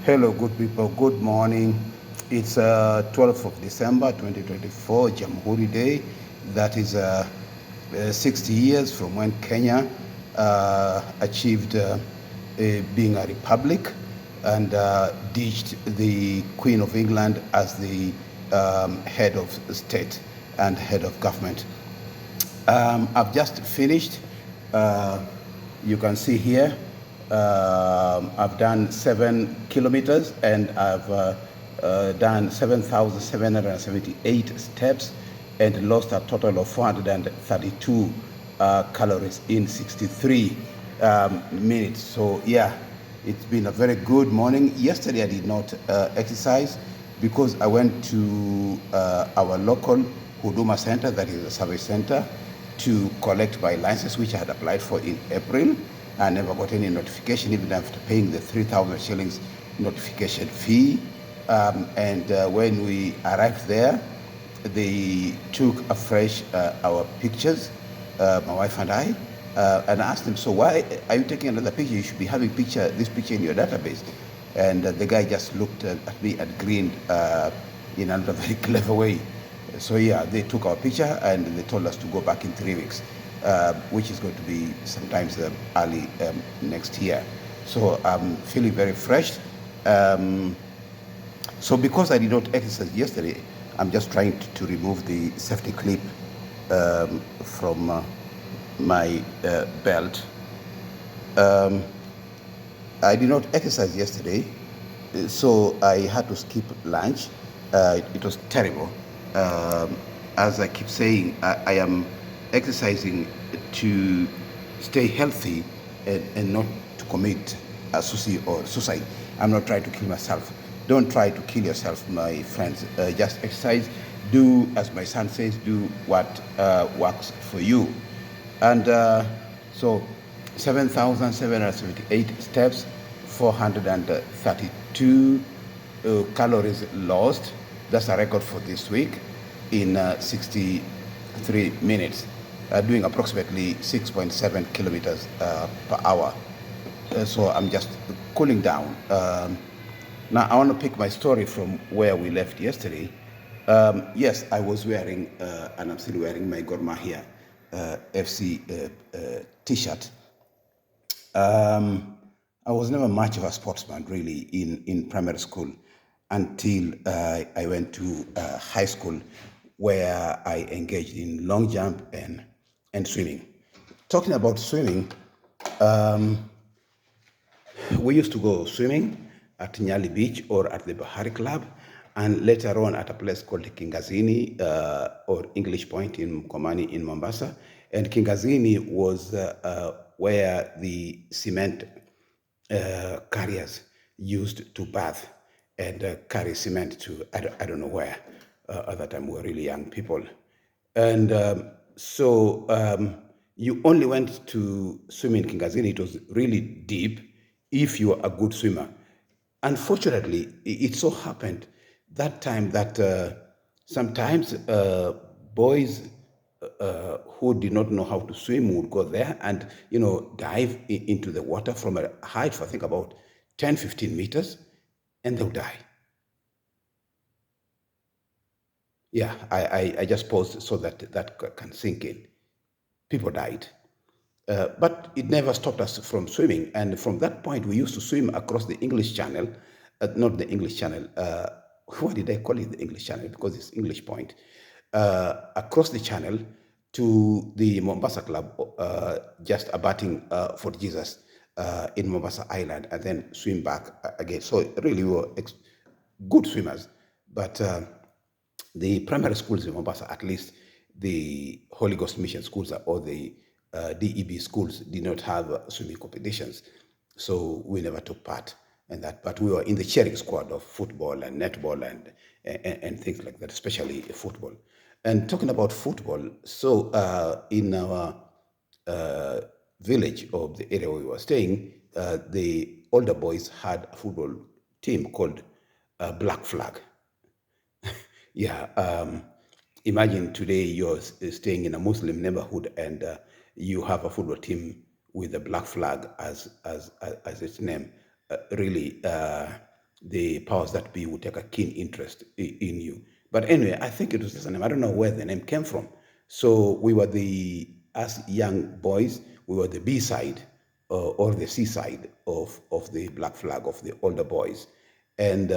Hello, good people. Good morning. It's 12th of December 2024, Jamhuri Day. That is 60 years from when Kenya achieved being a republic and ditched the Queen of England as the head of state and head of government. I've just finished. Uh, you can see here, I've done 7 kilometers and I've done 7,778 steps and lost a total of 432 calories in 63 minutes. So yeah, it's been a very good morning. Yesterday I did not exercise because I went to our local Huduma Center, that is a service center, to collect my license, which I had applied for in April. I never got any notification, even after paying the 3,000 shillings notification fee. And when we arrived there, they took afresh our pictures, my wife and I, and I asked them, so why are you taking another picture? You should be having this picture in your database. And the guy just looked at me and grinned in another very clever way. So yeah, they took our picture and they told us to go back in 3 weeks, which is going to be sometimes early next year. So I'm feeling very fresh. So because I did not exercise yesterday, I'm just trying to remove the safety clip from my belt. I did not exercise yesterday, so I had to skip lunch. It was terrible. As I keep saying, I am exercising to stay healthy and not to commit a suicide. I'm not trying to kill myself. Don't try to kill yourself, my friends. Just exercise. Do, as my son says, do what works for you. And so 7,778 steps, 432 calories lost. That's a record for this week in 63 minutes, doing approximately 6.7 kilometers per hour. So I'm just cooling down. Now I want to pick my story from where we left yesterday. Yes, I was wearing, and I'm still wearing my Gor Mahia FC T-shirt. I was never much of a sportsman really in primary school until I went to high school where I engaged in long jump and swimming. Talking about swimming, we used to go swimming at Nyali Beach or at the Bahari Club, and later on at a place called Kingazini or English Point in Mkomani in Mombasa. And Kingazini was where the cement carriers used to bath and carry cement to, I don't know where. At that time, we were really young people. And you only went to swim in Kingazini. It was really deep if you were a good swimmer. Unfortunately, it so happened that time that sometimes boys who did not know how to swim would go there and, dive into the water from a height of, I think, about 10, 15 meters, and they'll die. Yeah, I just paused so that can sink in. People died. But it never stopped us from swimming. And from that point, we used to swim across the English Channel, not the English Channel. Why did I call it the English Channel? Because it's English Point. Across the channel to the Mombasa Club, just abutting Fort Jesus in Mombasa Island, and then swim back again. So really, we were good swimmers. But the primary schools in Mombasa, at least the Holy Ghost Mission schools or the DEB schools, did not have swimming competitions. So we never took part in that. But we were in the cheering squad of football and netball and things like that, especially football. And talking about football, so in our village or the area we were staying, the older boys had a football team called Black Flag. Yeah, imagine today you're staying in a Muslim neighborhood and you have a football team with a black flag as its name. Really, the powers that be would take a keen interest in you. But anyway, I think it was just a name. I don't know where the name came from. So we were as young boys, we were the B side or the C side of the Black Flag of the older boys. And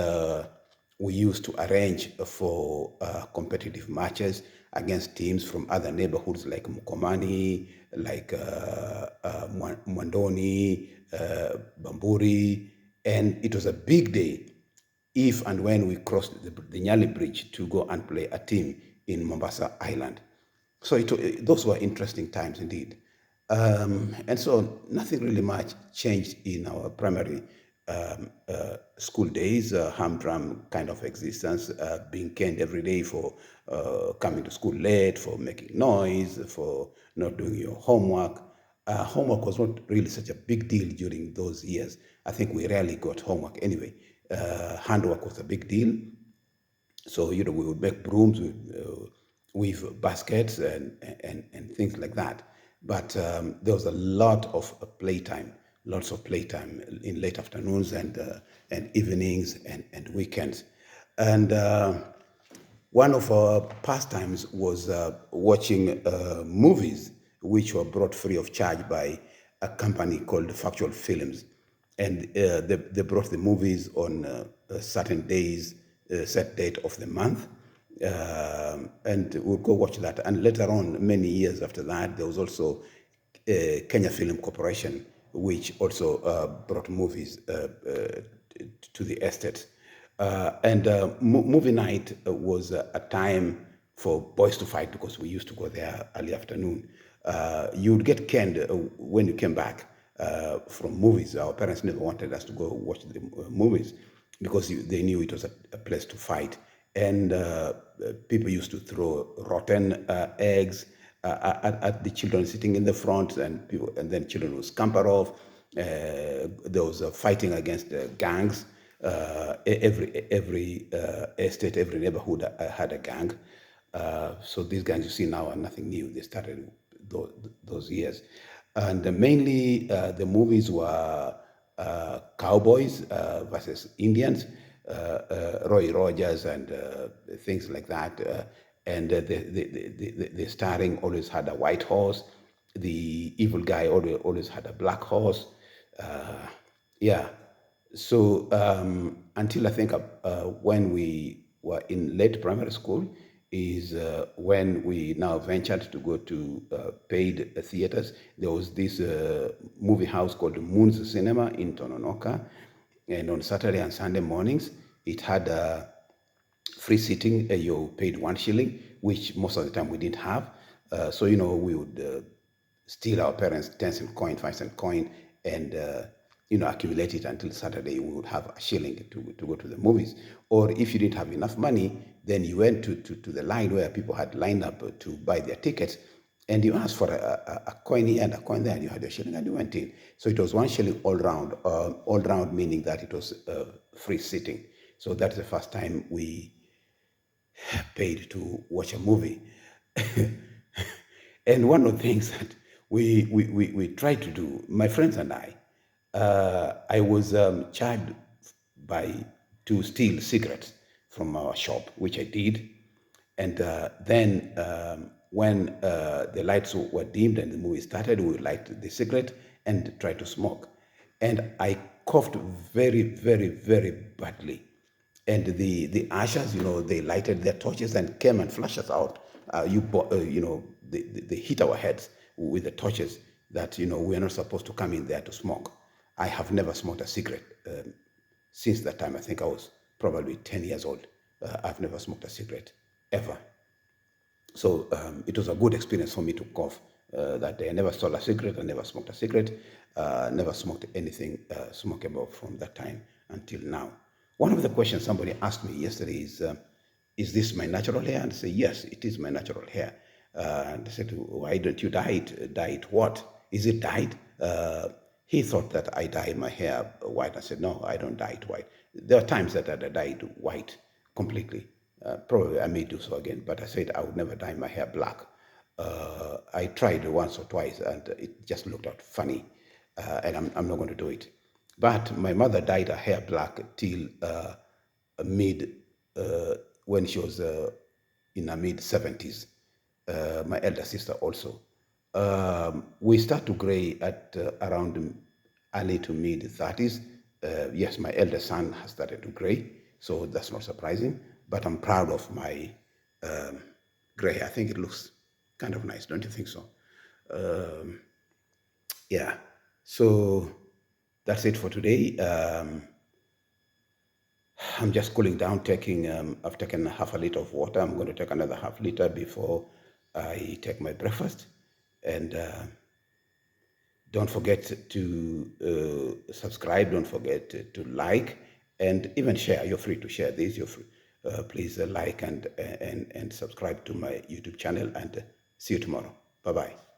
we used to arrange for competitive matches against teams from other neighborhoods like Mukomani, like Mwandoni, Bamburi, and it was a big day if and when we crossed the Nyali Bridge to go and play a team in Mombasa Island. So those were interesting times indeed. And so nothing really much changed in our primary school days, humdrum kind of existence, being canned every day for coming to school late, for making noise, for not doing your homework. Homework was not really such a big deal during those years. I think we rarely got homework anyway. Handwork was a big deal. So, we would make brooms with baskets and things like that. But there was a lot of playtime, lots of playtime in late afternoons and evenings and weekends. And one of our pastimes was watching movies, which were brought free of charge by a company called Factual Films. And they brought the movies on certain days, set date of the month. And we'll go watch that. And later on, many years after that, there was also Kenya Film Corporation, which also brought movies to the estate. And movie night was a time for boys to fight because we used to go there early afternoon. You would get canned when you came back from movies. Our parents never wanted us to go watch the movies because they knew it was a place to fight. And people used to throw rotten eggs at the children sitting in the front, and then children would scamper off. There was fighting against gangs. Every estate, every neighborhood had a gang. So these gangs you see now are nothing new. They started those years. And mainly the movies were cowboys versus Indians, Roy Rogers and things like that. And the starring always had a white horse. The evil guy always had a black horse. Yeah. So until I think when we were in late primary school is when we now ventured to go to paid theaters. There was this movie house called Moon's Cinema in Tononoka, and on Saturday and Sunday mornings it had free seating. You paid 1 shilling, which most of the time we didn't have. So we would steal our parents' 10-cent coin, 5-cent coin, and accumulate it until Saturday. We would have a shilling to go to the movies. Or if you didn't have enough money, then you went to the line where people had lined up to buy their tickets, and you asked for a coin here and a coin there, and you had your shilling, and you went in. So it was 1 shilling all round. All round meaning that it was free seating. So that's the first time we paid to watch a movie. And one of the things that we tried to do, my friends and I was charged to steal cigarettes from our shop, which I did. And then when the lights were dimmed and the movie started, we would light the cigarette and try to smoke. And I coughed very, very, very badly. And the ushers, they lighted their torches and came and flashed us out. They hit our heads with the torches that, we are not supposed to come in there to smoke. I have never smoked a cigarette since that time. I think I was probably 10 years old. I've never smoked a cigarette, ever. So it was a good experience for me to cough that day. I never stole a cigarette, I never smoked a cigarette, never smoked anything smokable from that time until now. One of the questions somebody asked me yesterday is this my natural hair? And I say, yes, it is my natural hair. And I said, why don't you dye it? Dye it what? Is it dyed? He thought that I dyed my hair white. I said, no, I don't dye it white. There are times that I dyed white completely. Probably I may do so again, but I said I would never dye my hair black. I tried once or twice and it just looked out funny, and I'm not going to do it. But my mother dyed her hair black till mid, when she was in her mid 70s. My elder sister also. We start to gray at around early to mid 30s. Yes, my elder son has started to gray, so that's not surprising. But I'm proud of my gray. I think it looks kind of nice, don't you think so? Um, yeah. So that's it for today. I'm just cooling down, taking, I've taken half a liter of water. I'm going to take another half liter before I take my breakfast. And don't forget to subscribe. Don't forget to like and even share. You're free to share this. You're free. Please like and subscribe to my YouTube channel, and see you tomorrow. Bye-bye.